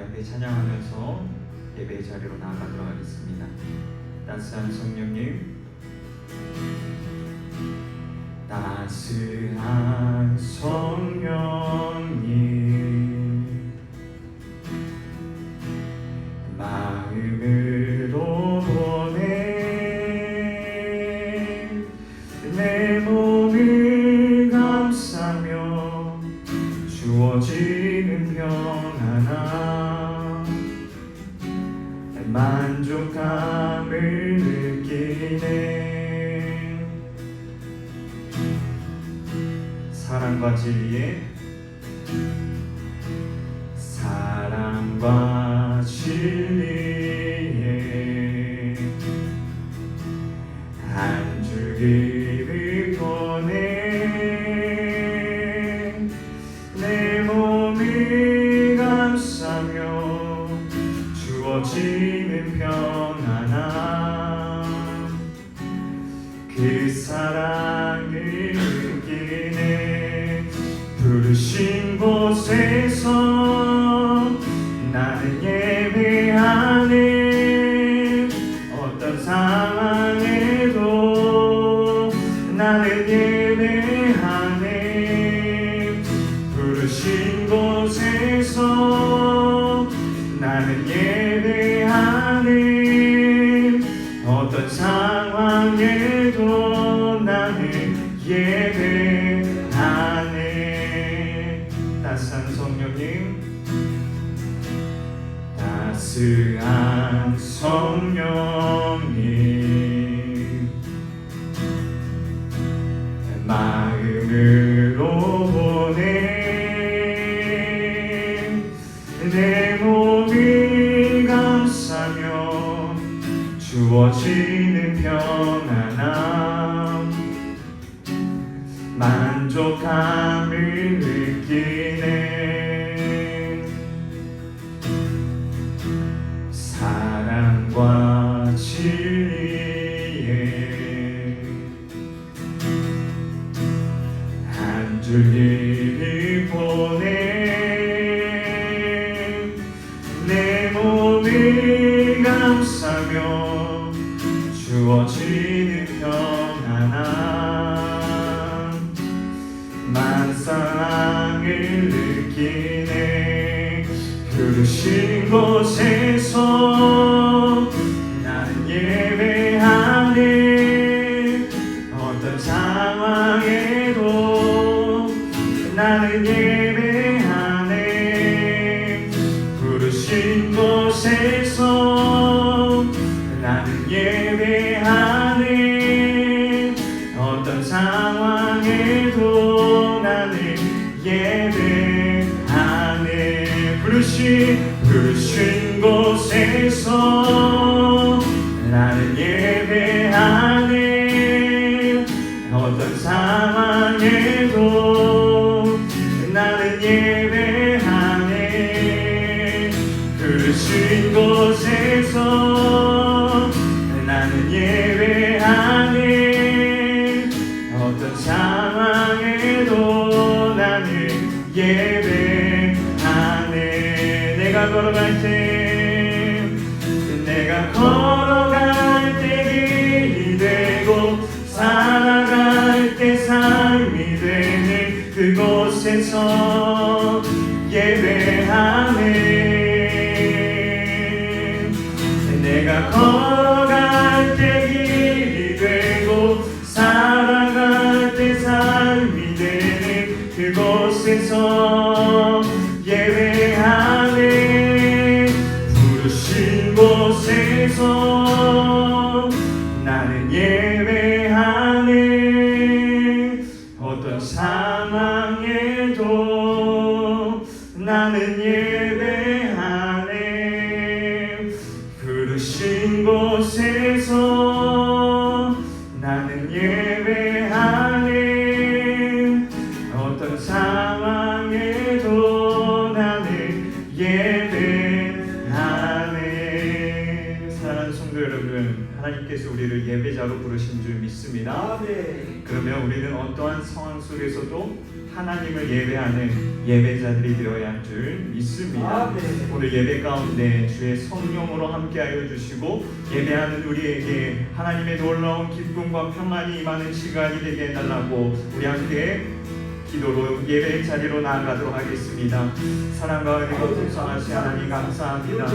함께 찬양하면서 예배의 자리로 나아가도록 하겠습니다. 따스한 성령님, 따스한 성령님, 마음으로 보내 내 몸을 감싸며 주어지는 평안함, 만족감을 느끼네. 사랑과 진리에 한 줄기를 꺼내 내 몸을 감싸며 주어지는 평안함, 그 사랑을 느끼네. 부르신 곳에서 나는 예배하네. 어떤 상황에도 나는 예배하네. 부르신 곳에서 나는 예배하네. 어떤 상황에도 나는 예배하네. 따스한 성령님, 따스한 성령님, 마음으로 보내 내 몸을 감싸며 주어지는 평안함, 만족감을 느끼네. 사랑과 진리에 한 줄기를 보내 내 몸을 감싸며 주어지는 평안함, 만사랑을 느끼네. 부르신 곳에서 나는 예배하네. 어떤 상황에도 나는 예배하네. 부르신 곳에서 나는 예배하네. 어떤 상황에도 나는 예배하네. 부르신 곳에서 나는 예배하네. 어떤 상황에도 나는 예배하네. 부르신 곳에서 나는 예배하네. 어떤 상황에도 나는 예배하네. 내가 걸어갈 때 길이 되고 살아갈 때 삶이 되는 그곳에서 예배하네. 내가 걸어갈 때 길이 되고 살아갈 때 삶이 되는 그곳에서 예배하네. 부르신 곳에서 나는 예배하네. 어떤 상황에도 나는 예배하네. 부르신 곳에서 나는 예배하네. 어떤 상황에도 나는 예배하네. 사랑하는 성도 여러분, 하나님께서 우리를 예배자로 부르신 줄 믿습니다. 네. 그러면 우리는 어떠한 상황 속에서도 하나님을 예배하는 예배자들이 되어야 할 줄 믿습니다. 오늘 예배 가운데 주의 성령으로 함께하여 주시고 예배하는 우리에게 하나님의 놀라운 기쁨과 평안이 임하는 시간이 되게 해달라고 우리 함께 기도로 예배의 자리로 나아가도록 하겠습니다. 사랑과 은혜가 풍성하신 하나님 감사합니다.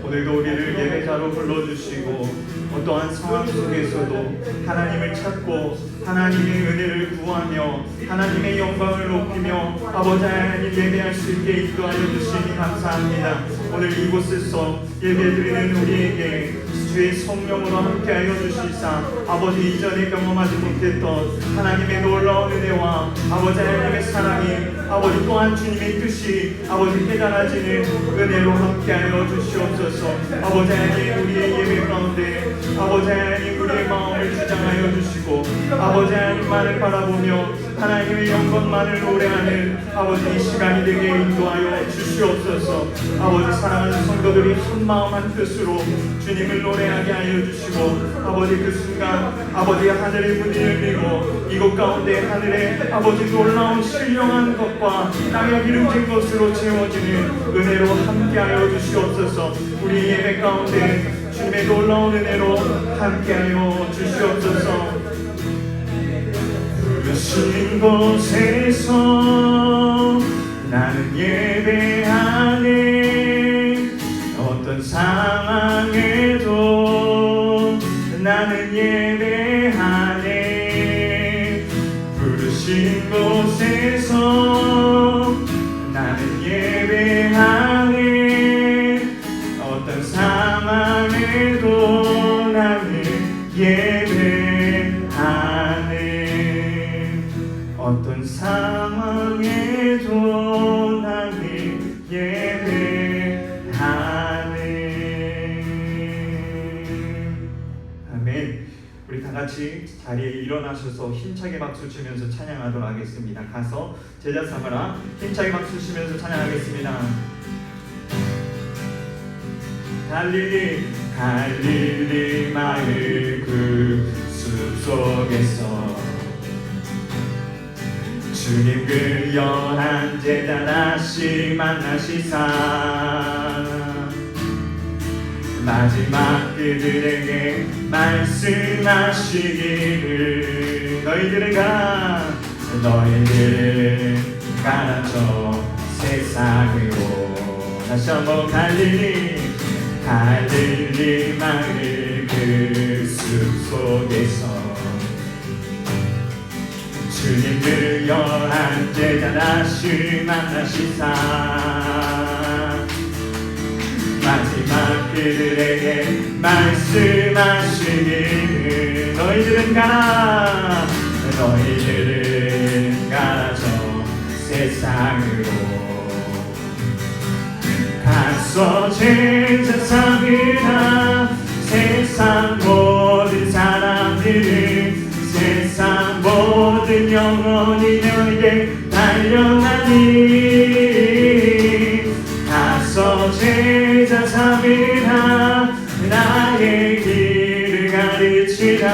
오늘도 우리를 예배자로 불러주시고 어떠한 상황 속에서도 하나님을 찾고 하나님의 은혜를 구하며 하나님의 영광을 높이며 아버지 하나님 예배할 수 있게 인도하여 주시니 감사합니다. 오늘 이곳에서 예배드리는 우리에게 주의 성령으로 함께하여 주시사 아버지 이전에 경험하지 못했던 하나님의 놀라운 은혜와 아버지 하나님의 사랑이 아버지 또한 주님의 뜻이 아버지 깨달아지는 은혜로 함께하여 주시옵소서. 아버지 하나님 우리의 예배 가운데 아버지 하나님 우리의 마음을 주장하여 주시고 아버지 하나님만을 바라보며 하나님의 영광만을 노래하는 아버지 이 시간이 되게 인도하여 주시옵소서. 아버지 사랑하는 성도들이 한 마음 한 뜻으로 주님을 노래하게 하여 주시고 아버지 그 순간 아버지 하늘의 문이 열리고 이곳 가운데 하늘에 아버지 놀라운 신령한 것과 땅에 기름진 것으로 채워지는 은혜로 함께하여 주시옵소서. 우리 예배 가운데 주님의 놀라운 은혜로 함께하여 주시옵소서. 부르신 곳에서 나는 예배하네. 어떤 상황에도 나는 예배하네. 부르신 곳에서 나는 예배하네. 어떤 상황에도 나는 예배하네. 어떤 상황에도 나는 예배하네. 아멘. 우리 다 같이 자리에 일어나셔서 힘차게 박수 치면서 찬양하도록 하겠습니다. 가서 제자 삼으라 힘차게 박수 치면서 찬양하겠습니다. 갈릴리 마을 그 숲속에서 주님 그 연한 제자 다시 만나시사 마지막 그들에게 말씀하시기를 너희들은 가라져 세상으로. 다시 한번 갈릴리 마을 그 숲속에서 주님 그 연한 제자 다시 만나시사 마지막 그들에게 말씀하시기를 너희들은 가라져 세상으로. 가서 제자 삼으라 세상 모든 사람들은 세상 모든 영혼이 너에게 달려가니. 가서 제자 삼으라 나의 길을 가르치라.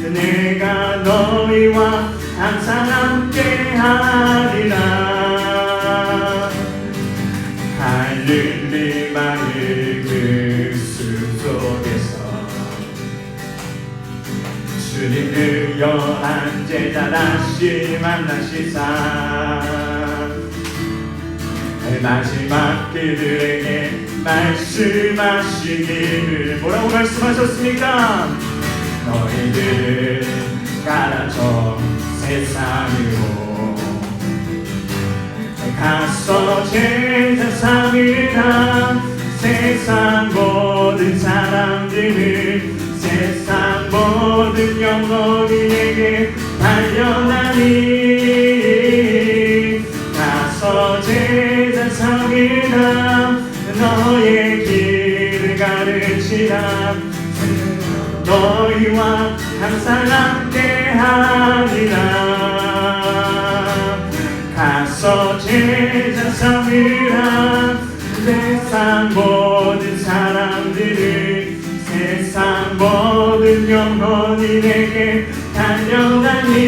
내가 너희와 항상 함께하리라. 갈릴리 마을 그 숲속에서 주님 그 연한 제자 다시 만나시사 마지막 그들에게 말씀하시기를 뭐라고 말씀하셨습니까? 너희들은 가라져 세상으로. 가서 제자 삼으라 세상 모든 사람들을 세상 모든 영혼이 내게 달려나니. 가서 제자 삼으라 너의 길을 가르치라. 너희와 항상 함께하리라. 가서 제자 삼으라 세상 모든 사람들을 세상 모든 영혼이 내게 달려가니.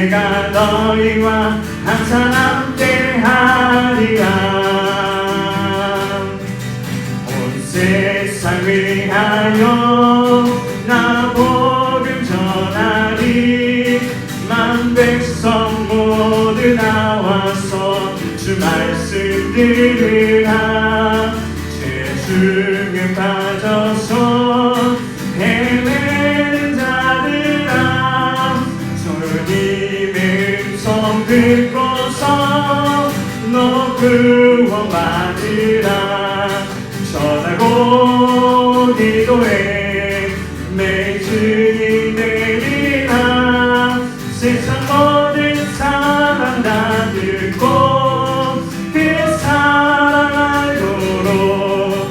내가 너희와 항상 함께하리라. 온 세상 위하여 나 복음 전하리. 만 백성 모두 나와서 주 말씀 들으라. 죄 중에 빠져서 헤매는 자들아, 주님의 음성 듣고서 너 구원받으라. 전하고 기도해 내 주님 되리라. 세상 모든 사람 다 듣고 그 사랑 알도록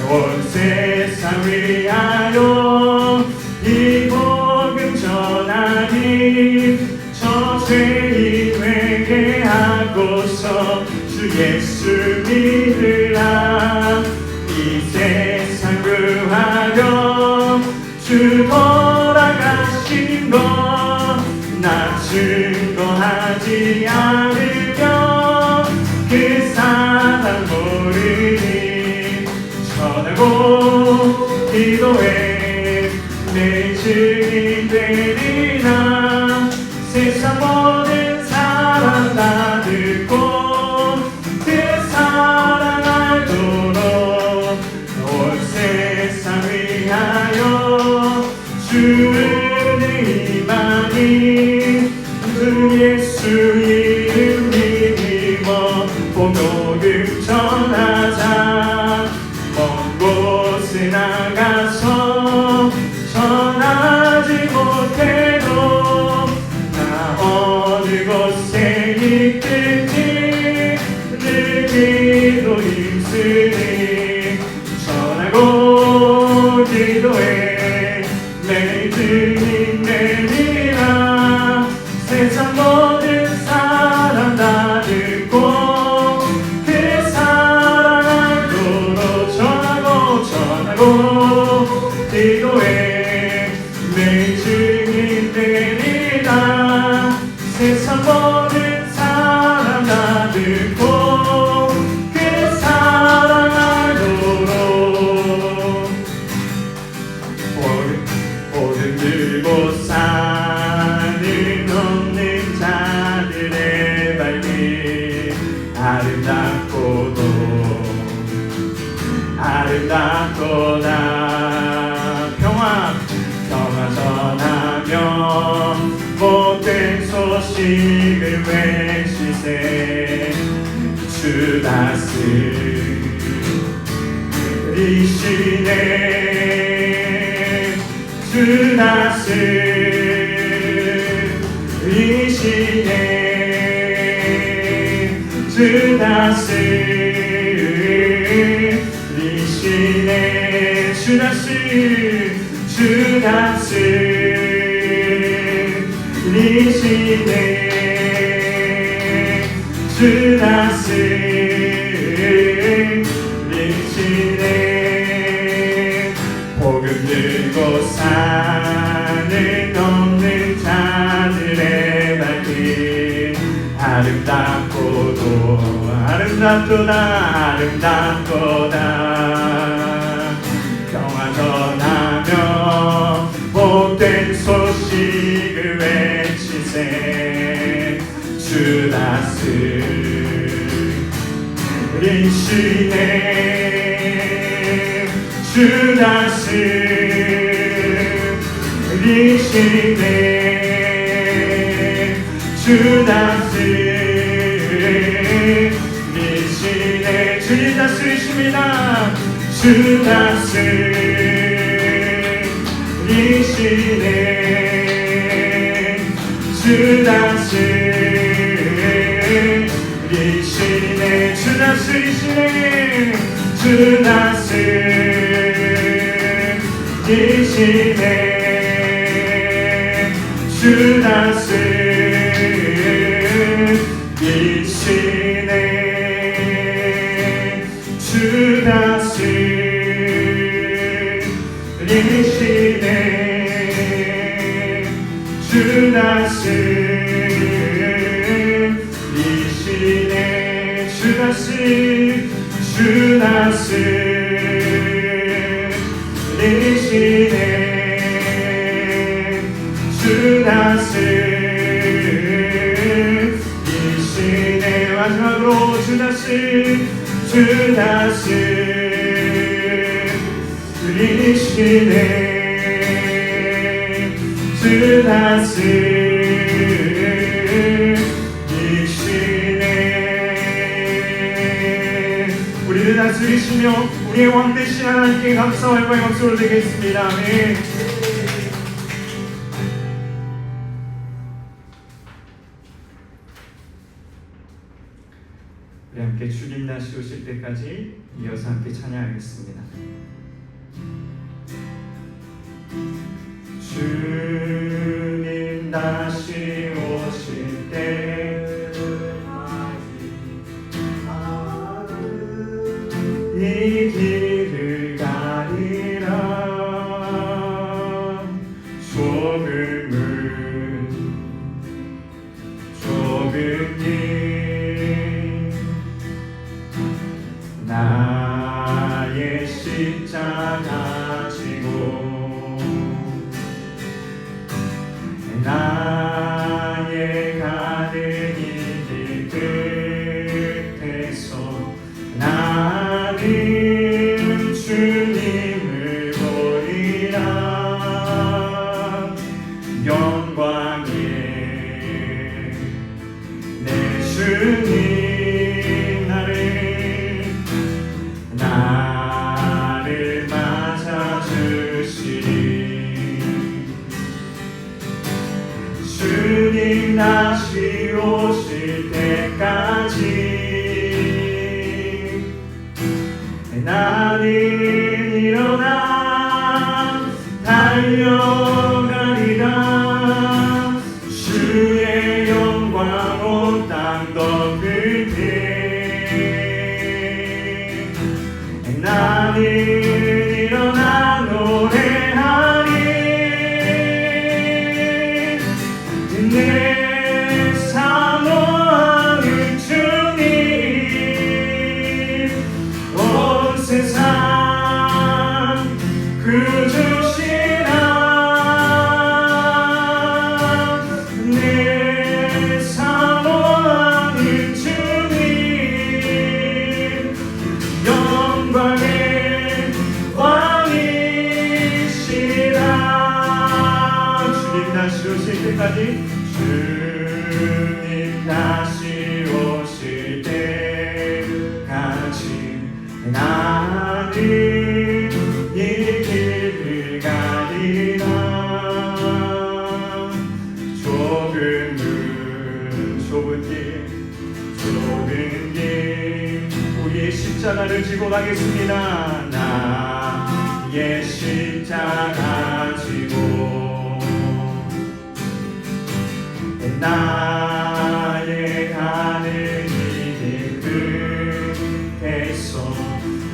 온 세상 위하여 이 복음 전하니. 저 죄인 회개하고서 주 예수 믿으라. 이 세상 구하려 주 돌아가신 것 나 증거하지 않으며 그 사랑 모르니. 전하고 기도해 내 증인 되리라. 세상 모든 사람 다 듣고 그 사랑 알도록 온 세상 위하여 주를 임하니. 주 예수 이름 믿어 복음 전하자. 먼 곳에 나가서 전하지 못해도 나 어느 곳에 있든지 늘 기도 힘쓰니. 전하고 기도해 내 주님 내리라. 세상 모든 사람 다 듣고 그 사랑 알도록 전하고 기도해 내 주님 되리라. 세상 모든 사람 다 듣고 그 사랑 알도록 복음 들고 사는 없는 자들의 발길 아름답도다. 평화 전하며 못된 소식을 외치세. 주 다스리시네. 주 다스리시네. 주 다스리시네. 주 다스리시네. 주 다스리시네. 복음 들고 사는 없는 자들의 발길 아름답도다. 평화 전하며 복된 소식을 외치세. 주 다스리시네. 주 다스리시네. 주 다스리시네. 주님 다스리십니다. 주 다스리시네. 주 다스리시네. 주 다스리시네. 주 다스리시네. 주 다스리시네. 주 다스리시네. 주 다스리시네. 주 다스리시네 주 다스리시네 우리를 다스리시며 우리의 왕 되신 하나님께 감사와 영광의 박수를 드리겠습니다. 아멘. 우리 함께 주님 다시 오실 때까지 이어서 함께 찬양하겠습니다. 주님 다시 오실 때 이 길을 가리라 좁은 길 나의 십자가 지고 나의 가는 이 길 끝에서 나는 주님을 보리라 영광의 내 주님 나를 맞아주시리 주님 다시 오실 때까지 나는 일어나 달려가리라 주의 영광 온 땅 덮을 때 나는 일어나 노래하리 내 사모하는 주님 온 세상 구주시라 내 사모하는 주님 영광의 왕이시라 주님 다시 오실 때까지 주님 다시 오실 때까지 나는 이 길을 가리라 좁은 길 우리의 십자가를 지고 가겠습니다. 나의 십자가 지고 나의 가는 이 길 끝에서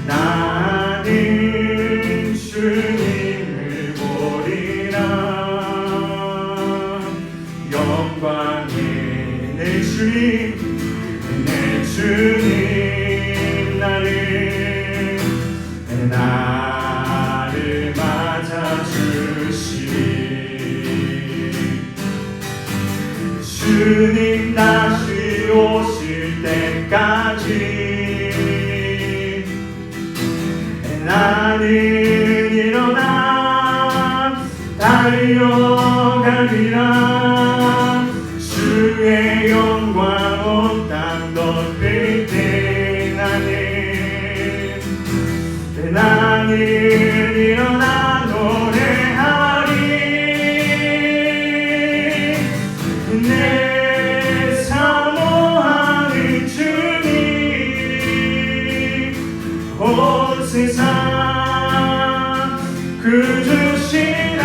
나는 주님을 보리라 영광의 내 주님 나를 맞아주시리 주님 다시 오실 때까지 나는 일어나 달려가리라 주의 영광 온 땅 덮을 때 나는 일어나 노래하리 내 사모하는 주님 온 세상 구주시라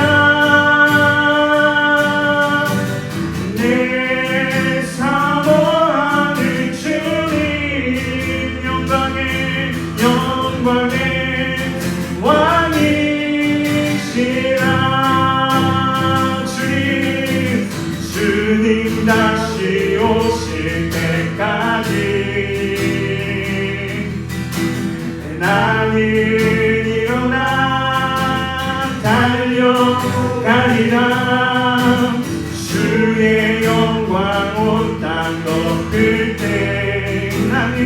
내 사모하는 주님 영광의 왕이시라 주님 다시 오실 때까지 나는 일어나 달려가리라 주의 영광 온 땅 덮을 때 나는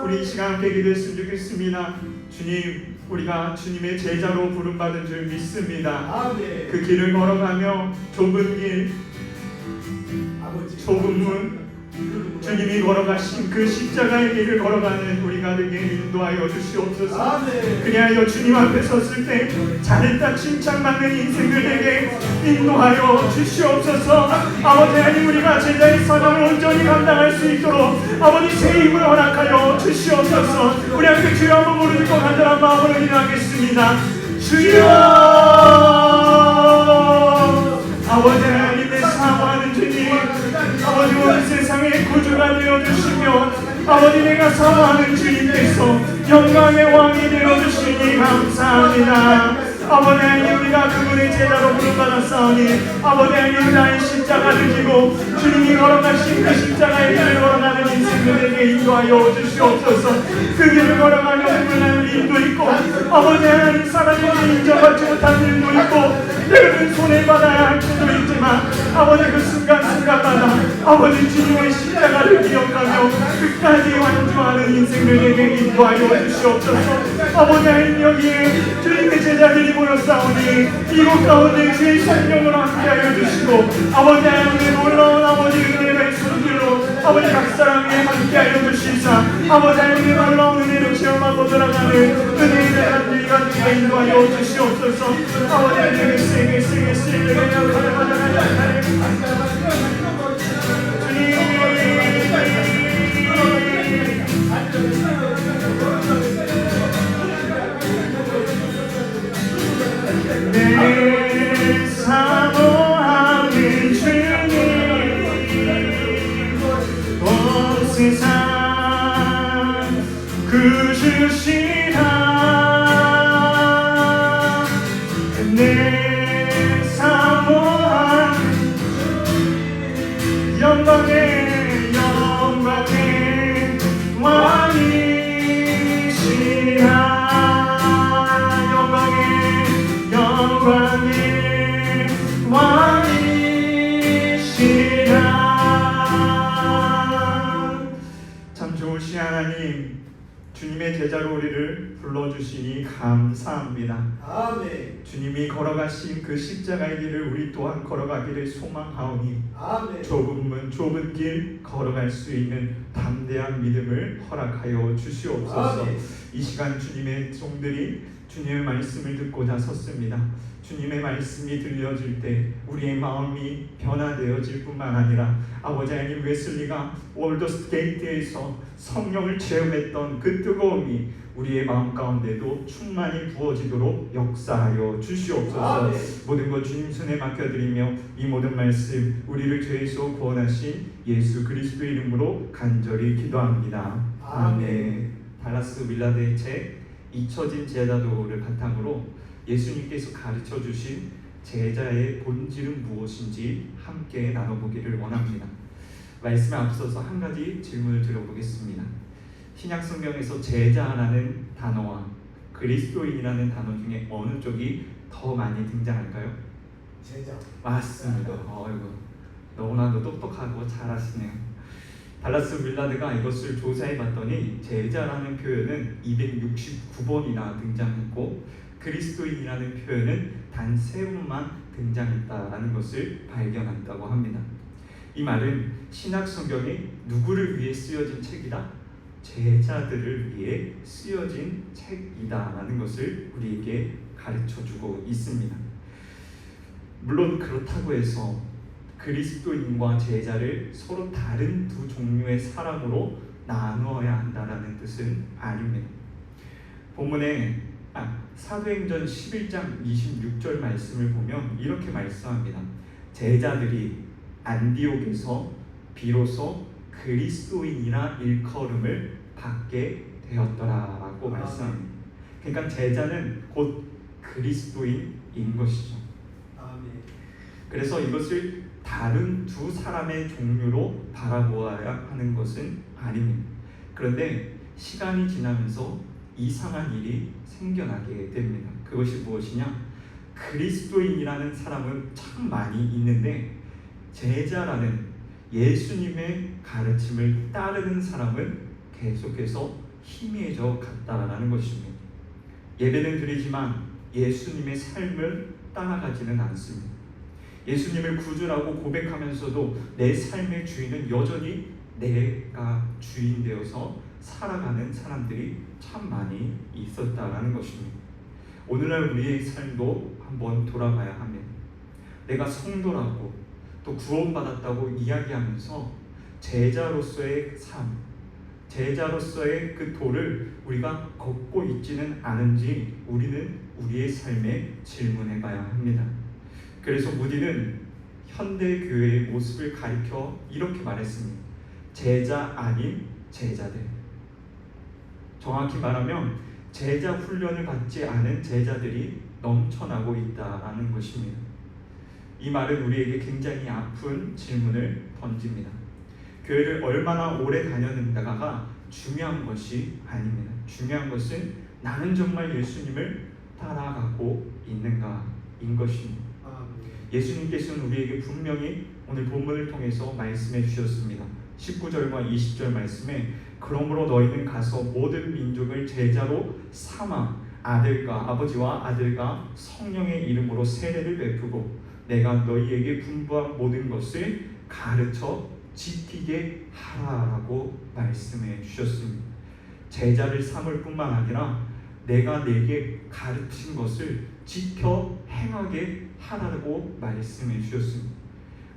우리 이 시간 함께 기도했으면 좋겠습니다. 주님, 우리가 주님의 제자로 부름받은 줄 믿습니다. 그 길을 걸어가며 좁은 길, 좁은 문, 주님이 걸어가신 그 십자가의 길을 걸어가는 우리가 되게 인도하여 주시옵소서. 그리하여 주님 앞에 섰을 때 잘했다 칭찬받는 인생들에게 인도하여 주시옵소서. 아버지 하나님, 우리가 제자의 사명을 온전히 감당할 수 있도록 아버지 새 힘을 허락하여 주시옵소서. 우리 함께 주여 한번 부르짖고 간절한 마음으로 기도하겠습니다. 주여! 아버지 하나님, 내 사모하는 주님, 아버지 온 세상의 구주가 되어주시며 아버지 내가 사모하는 주님께서 영광의 왕이 되어주시니 감사합니다. 아버지 하나님, 우리가 그분의 제자로 부름받았사오니 아버지 하나님, 나의 십자가를 지고 주님이 걸어가신 그 십자가의 길을 걸어가는 인생들에게 인도하여 주시옵소서. 그 길을 걸어가며 누구나 일도 있고 아버지 하나님, 사람에게 인정받지 못한 일도 있고 때로는 손해받아야 할 수도 있지만 아버지 그 순간순간마다 아버지 주님의 십자가를 기억하며 끝까지 완주하는 인생들에게 인도하여 주시옵소서. 아버지 하나님, 여기에 주님의 제자들이 모였사오니 이곳 가운데 주의 성령을 함께하여 주시고 아버지 하나님의 놀라운 아버지 은혜의 손길로 아버지 각 사람에게 함께하여 주시사 아버지 하나님의 놀라운 은혜를 체험하고 돌아가는 은혜의 대한들이가 되게 인도하여 주시옵소서. 아버지 하나님의 세계 내 사모하는 주님, 온 세상 구주시라. 내 사모하는 영광의 왕이시라. 참 좋으신 하나님, 주님의 제자로 우리를 불러주시니 감사합니다. 아멘. 주님이 걸어가신 그 십자가의 길을 우리 또한 걸어가기를 소망하오니 아멘. 좁은 문, 좁은 길 걸어갈 수 있는 담대한 믿음을 허락하여 주시옵소서. 아멘. 이 시간 주님의 종들이 주님의 말씀을 듣고자 섰습니다. 주님의 말씀이 들려질 때 우리의 마음이 변화되어질 뿐만 아니라 아버지 하나님, 웨슬리가 월더스게이트에서 성령을 체험했던 그 뜨거움이 우리의 마음 가운데도 충만히 부어지도록 역사하여 주시옵소서. 아멘. 모든 것 주님 손에 맡겨드리며 이 모든 말씀 우리를 죄에서 구원하신 예수 그리스도 이름으로 간절히 기도합니다. 아멘. 달라스 윌라드의 책 잊혀진 제자도를 바탕으로 예수님께서 가르쳐 주신 제자의 본질은 무엇인지 함께 나눠보기를 원합니다. 말씀에 앞서서 한 가지 질문을 드려보겠습니다. 신약성경에서 제자라는 단어와 그리스도인이라는 단어 중에 어느 쪽이 더 많이 등장할까요? 제자. 맞습니다. 어이구, 너무나도 똑똑하고 잘하시네요. 달라스 윌라드가 이것을 조사해봤더니 제자라는 표현은 269번이나 등장했고 그리스도인이라는 표현은 단 3번만 등장했다라는 것을 발견했다고 합니다. 이 말은 신약 성경이 누구를 위해 쓰여진 책이다? 제자들을 위해 쓰여진 책이다라는 것을 우리에게 가르쳐주고 있습니다. 물론 그렇다고 해서 그리스도인과 제자를 서로 다른 두 종류의 사람으로 나누어야 한다는 뜻은 아닙니다. 본문에 사도행전 11장 26절 말씀을 보면 이렇게 말씀합니다. 제자들이 안디옥에서 비로소 그리스도인이라 일컬음을 받게 되었더라라고 말씀합니다. 그러니까 제자는 곧 그리스도인인 것이죠. 그래서 이것을 다른 두 사람의 종류로 바라보아야 하는 것은 아닙니다. 그런데 시간이 지나면서 이상한 일이 생겨나게 됩니다. 그것이 무엇이냐? 그리스도인이라는 사람은 참 많이 있는데 제자라는 예수님의 가르침을 따르는 사람은 계속해서 희미해져 갔다라는 것입니다. 예배는 드리지만 예수님의 삶을 따라가지는 않습니다. 예수님을 구주라고 고백하면서도 내 삶의 주인은 여전히 내가 주인 되어서 살아가는 사람들이 참 많이 있었다라는 것입니다. 오늘날 우리의 삶도 한번 돌아봐야 합니다. 내가 성도라고 또 구원받았다고 이야기하면서 제자로서의 삶, 제자로서의 그 도를 우리가 걷고 있지는 않은지 우리는 우리의 삶에 질문해 봐야 합니다. 그래서 무디는 현대 교회의 모습을 가리켜 이렇게 말했습니다. 제자 아닌 제자들. 정확히 말하면 제자 훈련을 받지 않은 제자들이 넘쳐나고 있다라는 것입니다. 이 말은 우리에게 굉장히 아픈 질문을 던집니다. 교회를 얼마나 오래 다녔는가가 중요한 것이 아닙니다. 중요한 것은 나는 정말 예수님을 따라가고 있는가인 것입니다. 예수님께서는 우리에게 분명히 오늘 본문을 통해서 말씀해 주셨습니다. 19절과 20절 말씀에 그러므로 너희는 가서 모든 민족을 제자로 삼아 아버지와 아들과 성령의 이름으로 세례를 베푸고 내가 너희에게 분부한 모든 것을 가르쳐 지키게 하라라고 말씀해 주셨습니다. 제자를 삼을 뿐만 아니라 내가 내게 가르친 것을 지켜 행하게 하라고 말씀해 주셨습니다.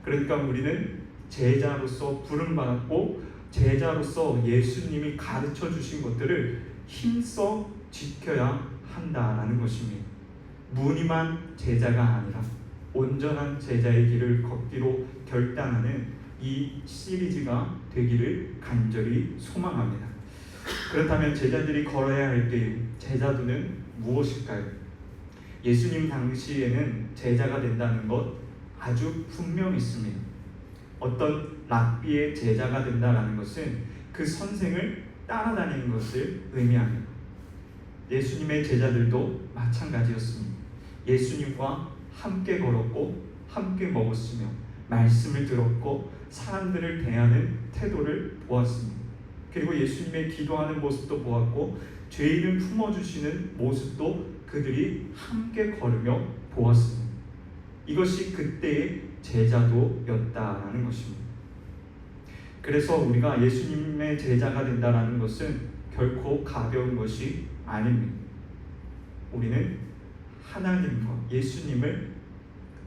그러니까 우리는 제자로서 부름받았고 제자로서 예수님이 가르쳐 주신 것들을 힘써 지켜야 한다라는 것입니다. 무늬만 제자가 아니라 온전한 제자의 길을 걷기로 결단하는 이 시리즈가 되기를 간절히 소망합니다. 그렇다면 제자들이 걸어야 할 길, 제자도는 무엇일까요? 예수님 당시에는 제자가 된다는 것 아주 분명히 있습니다. 어떤 랍비의 제자가 된다는 것은 그 선생을 따라다니는 것을 의미합니다. 예수님의 제자들도 마찬가지였습니다. 예수님과 함께 걸었고 함께 먹었으며 말씀을 들었고 사람들을 대하는 태도를 보았습니다. 그리고 예수님의 기도하는 모습도 보았고 죄인을 품어주시는 모습도 그들이 함께 걸으며 보았습니다. 이것이 그때의 제자도였다라는 것입니다. 그래서 우리가 예수님의 제자가 된다는 것은 결코 가벼운 것이 아닙니다. 우리는 하나님과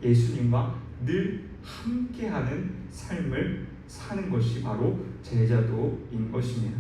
예수님과 늘 함께하는 삶을 사는 것이 바로 제자도인 것입니다.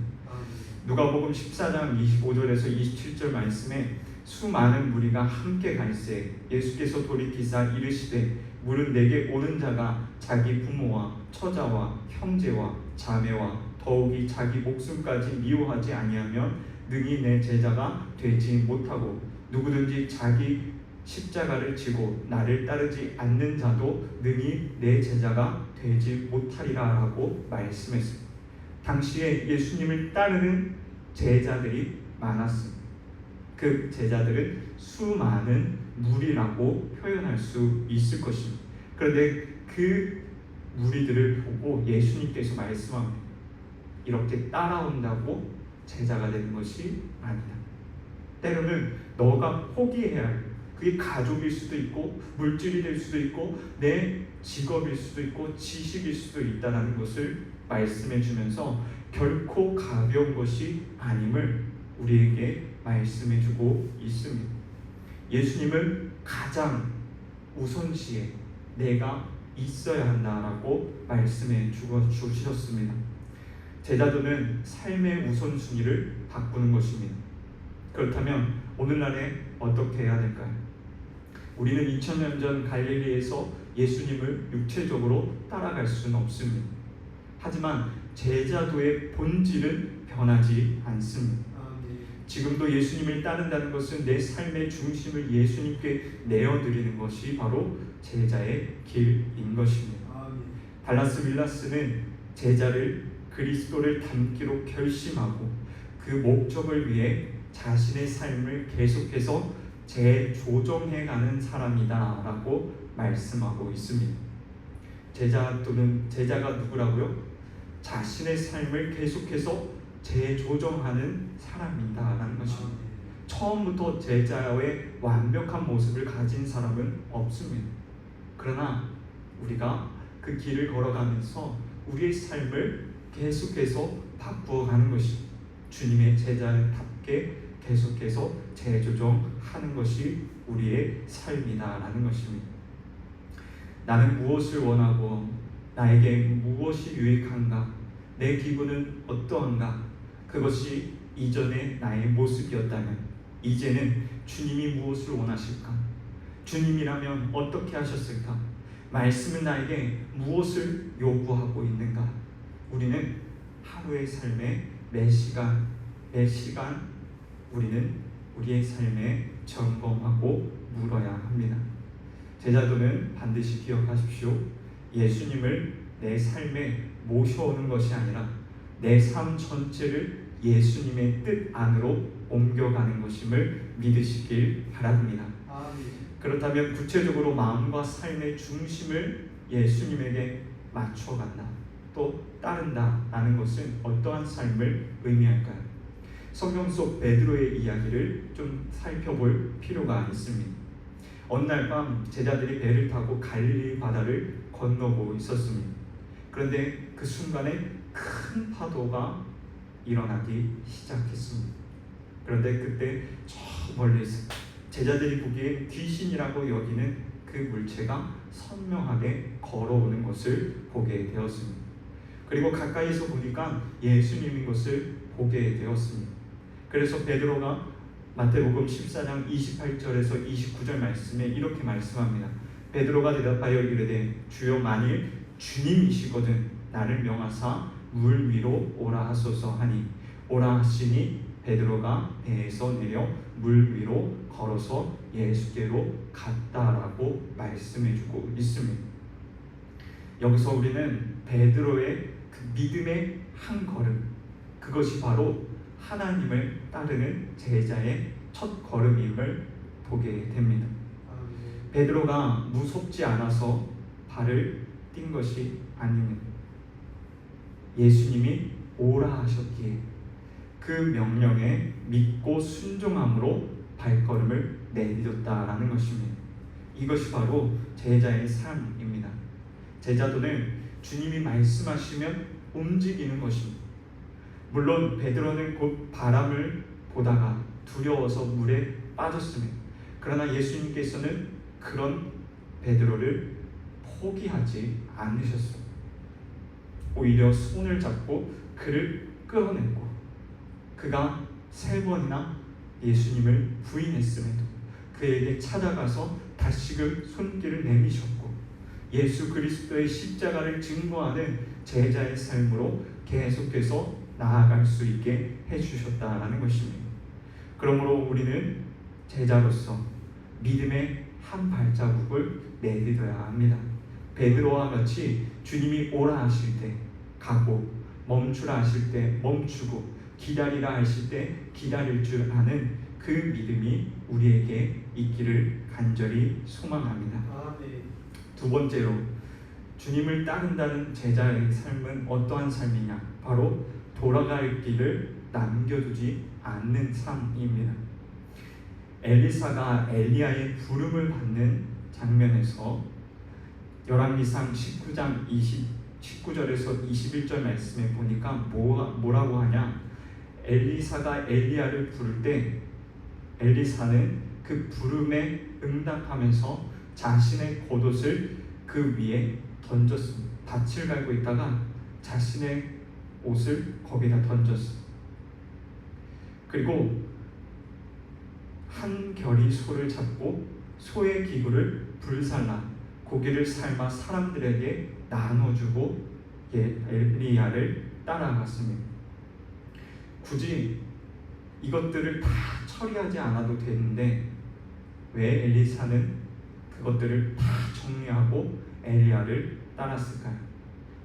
누가복음 14장 25절에서 27절 말씀에 수많은 무리가 함께 갈새 예수께서 돌이키사 이르시되 물은 내게 오는 자가 자기 부모와 처자와 형제와 자매와 더욱이 자기 목숨까지 미워하지 아니하면 능히 내 제자가 되지 못하고 누구든지 자기 십자가를 지고 나를 따르지 않는 자도 능히 내 제자가 되지 못하리라 라고 말씀했습니다. 당시에 예수님을 따르는 제자들이 많았습니다. 그 제자들은 수많은 무리라고 표현할 수 있을 것입니다. 그런데 그 무리들을 보고 예수님께서 말씀합니다. 이렇게 따라온다고 제자가 되는 것이 아니다. 때로는 너가 포기해야 할, 그게 가족일 수도 있고 물질이 될 수도 있고 내 직업일 수도 있고 지식일 수도 있다는 것을 말씀해 주면서 결코 가벼운 것이 아님을 우리에게 말씀해 주고 있습니다. 예수님은 가장 우선시에 내가 있어야 한다라고 말씀해 주셨습니다. 제자도는 삶의 우선순위를 바꾸는 것입니다. 그렇다면 오늘날에 어떻게 해야 될까요? 우리는 2000년 전 갈릴리에서 예수님을 육체적으로 따라갈 수는 없습니다. 하지만 제자도의 본질은 변하지 않습니다. 지금도 예수님을 따른다는 것은 내 삶의 중심을 예수님께 내어드리는 것이 바로 제자의 길인 것입니다. 달라스 윌라스는 제자를 그리스도를 닮기로 결심하고 그 목적을 위해 자신의 삶을 계속해서 재조정해가는 사람이다 라고 말씀하고 있습니다. 제자가 누구라고요? 자신의 삶을 계속해서 재조정하는 사람이다라는 것입니다. 처음부터 제자의 완벽한 모습을 가진 사람은 없습니다. 그러나 우리가 그 길을 걸어가면서 우리의 삶을 계속해서 바꾸어가는 것이 주님의 제자답게 계속해서 재조정하는 것이 우리의 삶이다라는 것입니다. 나는 무엇을 원하고 나에게 무엇이 유익한가, 내 기분은 어떠한가, 그것이 이전의 나의 모습이었다면 이제는 주님이 무엇을 원하실까? 주님이라면 어떻게 하셨을까? 말씀은 나에게 무엇을 요구하고 있는가? 우리는 하루의 삶에 매 시간 우리는 우리의 삶에 점검하고 물어야 합니다. 제자도는 반드시 기억하십시오. 예수님을 내 삶에 모셔오는 것이 아니라 내 삶 전체를 예수님의 뜻 안으로 옮겨가는 것임을 믿으시길 바랍니다. 그렇다면 구체적으로 마음과 삶의 중심을 예수님에게 맞춰간다, 또 따른다라는 것은 어떠한 삶을 의미할까요? 성경 속 베드로의 이야기를 좀 살펴볼 필요가 있습니다. 어느 날 밤 제자들이 배를 타고 갈릴리 바다를 건너고 있었습니다. 그런데 그 순간에 큰 파도가 일어나기 시작했습니다. 그런데 그때 저 멀리서 제자들이 보기에 귀신이라고 여기는 그 물체가 선명하게 걸어오는 것을 보게 되었습니다. 그리고 가까이서 보니까 예수님인 것을 보게 되었습니다. 그래서 베드로가 마태복음 14장 28절에서 29절 말씀에 이렇게 말씀합니다. 베드로가 대답하여 이르되 주여 만일 주님이시거든 나를 명하사 물 위로 오라 하소서 하니 오라 하시니 베드로가 배에서 내려 물 위로 걸어서 예수께로 갔다라고 말씀해주고 있습니다. 여기서 우리는 베드로의 그 믿음의 한 걸음, 그것이 바로 하나님을 따르는 제자의 첫 걸음임을 보게 됩니다. 베드로가 무섭지 않아서 발을 띈 것이 아닙니다. 예수님이 오라 하셨기에 그 명령에 믿고 순종함으로 발걸음을 내딛었다라는 것입니다. 이것이 바로 제자의 삶입니다. 제자도는 주님이 말씀하시면 움직이는 것입니다. 물론 베드로는 곧 바람을 보다가 두려워서 물에 빠졌습니다. 그러나 예수님께서는 그런 베드로를 포기하지 않으셨습니다. 오히려 손을 잡고 그를 끌어내고 그가 3번이나 예수님을 부인했음에도 그에게 찾아가서 다시금 손길을 내미셨고 예수 그리스도의 십자가를 증거하는 제자의 삶으로 계속해서 나아갈 수 있게 해주셨다라는 것입니다. 그러므로 우리는 제자로서 믿음의 한 발자국을 내딛어야 합니다. 베드로와 같이 주님이 오라 하실 때 가고 멈추라 하실 때 멈추고 기다리라 하실 때 기다릴 줄 아는 그 믿음이 우리에게 있기를 간절히 소망합니다. 두 번째로 주님을 따른다는 제자의 삶은 어떠한 삶이냐? 바로 돌아갈 길을 남겨두지 않는 삶입니다. 엘리사가 엘리야의 부름을 받는 장면에서 열왕기상 19장 19절에서 21절 말씀에 보니까 뭐라고 하냐? 엘리사가 엘리야를 부를 때 엘리사는 그 부름에 응답하면서 자신의 겉옷을 그 위에 던졌습니다. 밭을 갈고 있다가 자신의 옷을 거기다 던졌습니다. 그리고 한 결이 소를 잡고 소의 기구를 불살라 고기를 삶아 사람들에게 나눠주고 엘리야를 따라갔습니다. 굳이 이것들을 다 처리하지 않아도 되는데 왜 엘리사는 그것들을 다 정리하고 엘리야를 따랐을까요?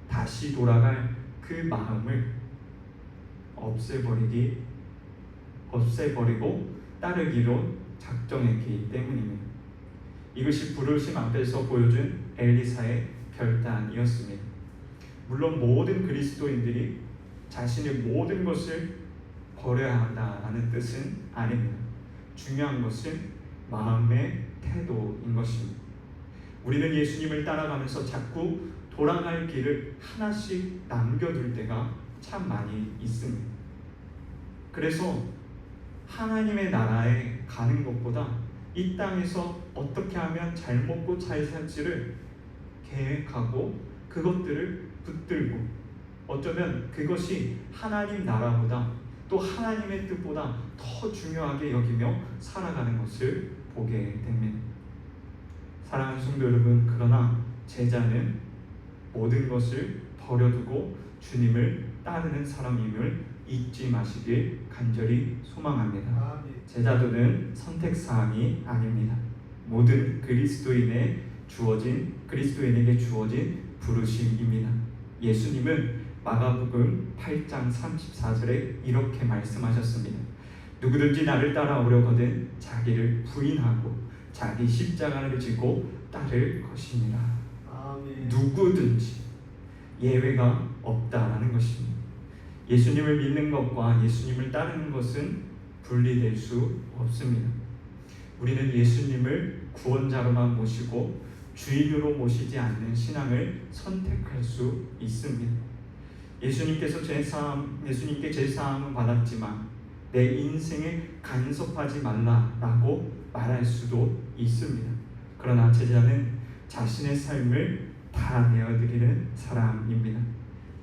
다시 돌아갈 그 마음을 없애버리고 따르기로 작정했기 때문입니다. 이것이 부르심 앞에서 보여준 엘리사의 결단이었습니다. 물론 모든 그리스도인들이 자신의 모든 것을 버려야 한다라는 뜻은 아닙니다. 중요한 것은 마음의 태도인 것입니다. 우리는 예수님을 따라가면서 자꾸 돌아갈 길을 하나씩 남겨둘 때가 참 많이 있습니다. 그래서 하나님의 나라에 가는 것보다 이 땅에서 어떻게 하면 잘 먹고 잘 살지를 계획하고 그것들을 붙들고 어쩌면 그것이 하나님 나라보다 또 하나님의 뜻보다 더 중요하게 여기며 살아가는 것을 보게 됩니다. 사랑하는 성도 여러분, 그러나 제자는 모든 것을 버려두고 주님을 따르는 사람임을 잊지 마시길 간절히 소망합니다. 제자도는 선택사항이 아닙니다. 모든 그리스도인에게 주어진 부르심입니다. 예수님은 마가복음 8장 34절에 이렇게 말씀하셨습니다. 누구든지 나를 따라오려거든 자기를 부인하고 자기 십자가를 지고 따를 것이니라. 누구든지 예외가 없다라는 것입니다. 예수님을 믿는 것과 예수님을 따르는 것은 분리될 수 없습니다. 우리는 예수님을 구원자로만 모시고 주인으로 모시지 않는 신앙을 선택할 수 있습니다. 예수님께 제사함은 받았지만 내 인생에 간섭하지 말라라고 말할 수도 있습니다. 그러나 제자는 자신의 삶을 다 내어드리는 사람입니다.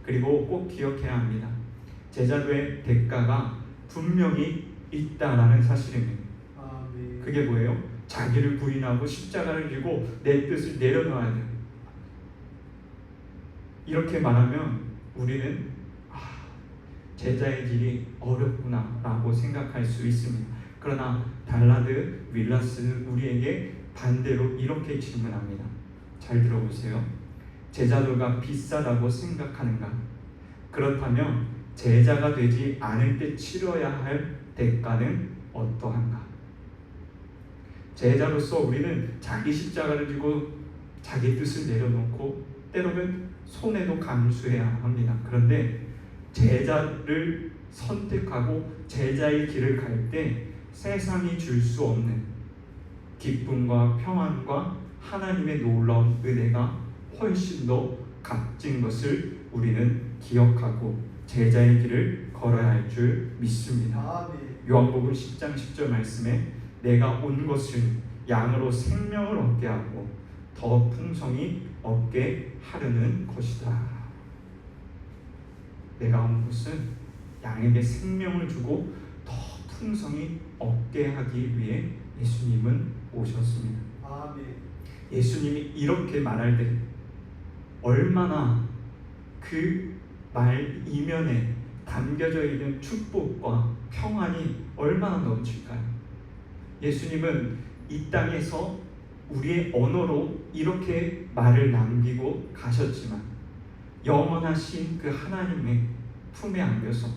그리고 꼭 기억해야 합니다. 제자도의 대가가 분명히 있다라는 사실입니다. 그게 뭐예요? 자기를 부인하고 십자가를 지고 내 뜻을 내려놓아야 돼요. 이렇게 말하면 우리는 제자의 길이 어렵구나 라고 생각할 수 있습니다. 그러나 달라드 윌라스는 우리에게 반대로 이렇게 질문합니다. 잘 들어보세요. 제자도가 비싸다고 생각하는가? 그렇다면 제자가 되지 않을 때 치러야 할 대가는 어떠한가? 제자로서 우리는 자기 십자가를 지고 자기 뜻을 내려놓고 때로는 손해도 감수해야 합니다. 그런데 제자를 선택하고 제자의 길을 갈 때 세상이 줄 수 없는 기쁨과 평안과 하나님의 놀라운 은혜가 훨씬 더 값진 것을 우리는 기억하고 제자의 길을 걸어야 할 줄 믿습니다. 요한복음 10장 10절 말씀에 내가 온 것은 양으로 생명을 얻게 하고 더 풍성히 얻게 하려는 것이다. 내가 온 것은 양에게 생명을 주고 더 풍성히 얻게 하기 위해 예수님은 오셨습니다. 예수님이 이렇게 말할 때 얼마나 그 말 이면에 담겨져 있는 축복과 평안이 얼마나 넘칠까요? 예수님은 이 땅에서 우리의 언어로 이렇게 말을 남기고 가셨지만 영원하신 그 하나님의 품에 안겨서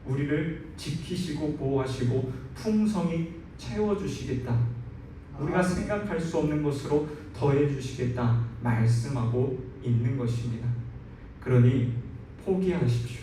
우리를 지키시고 보호하시고 풍성히 채워주시겠다, 우리가 생각할 수 없는 것으로 더해주시겠다 말씀하고 있는 것입니다. 그러니 포기하십시오.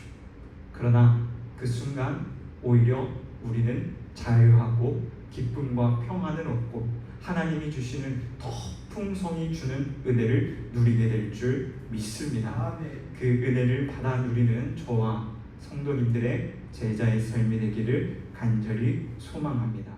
그러나 그 순간 오히려 우리는 자유하고 기쁨과 평안을 얻고 하나님이 주시는 더 풍성히 주는 은혜를 누리게 될 줄 믿습니다. 그 은혜를 받아 누리는 저와 성도님들의 제자의 삶이 되기를 간절히 소망합니다.